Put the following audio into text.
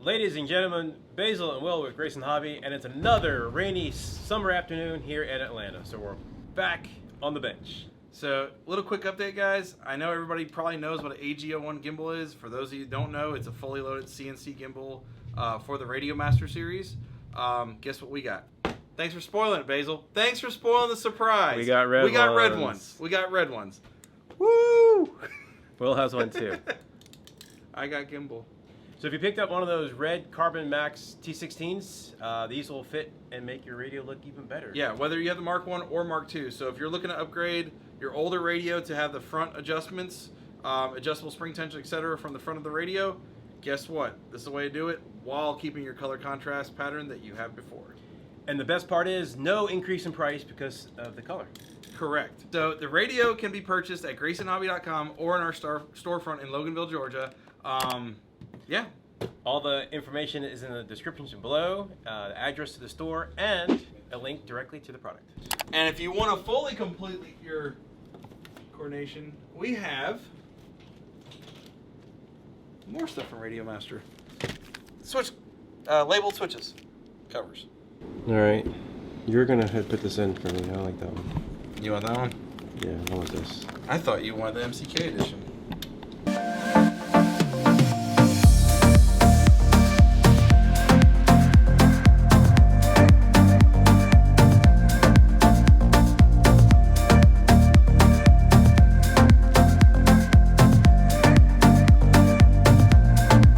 Ladies and gentlemen, Basil and Will with GraysonHobby, and it's another rainy summer afternoon here in Atlanta. So we're back on the bench. So, little quick update, guys. I know everybody probably knows what an AG01 gimbal is. For those of you who don't know, it's a fully loaded CNC gimbal for the RadioMaster series. Guess what we got? Thanks for spoiling it, Basil. Thanks for spoiling the surprise. We got red ones. We got red ones. Woo! Will has one too. I got gimbal. So if you picked up one of those red Carbon Max T16s, these will fit and make your radio look even better. Yeah, whether you have the Mark 1 or Mark 2. So if you're looking to upgrade your older radio to have the front adjustments, adjustable spring tension, etc. from the front of the radio, guess what? This is the way to do it while keeping your color contrast pattern that you have before. And the best part is no increase in price because of the color. Correct. So the radio can be purchased at GraysonHobby.com or in our storefront in Loganville, Georgia. Yeah. All the information is in the description below, the address to the store, and a link directly to the product. And if you want to fully complete your coordination, we have more stuff from RadioMaster. Switch, labeled switches, covers. All right, you're gonna put this in for me. I like that one. You want that one? Yeah, I want this. I thought you wanted the MCK edition.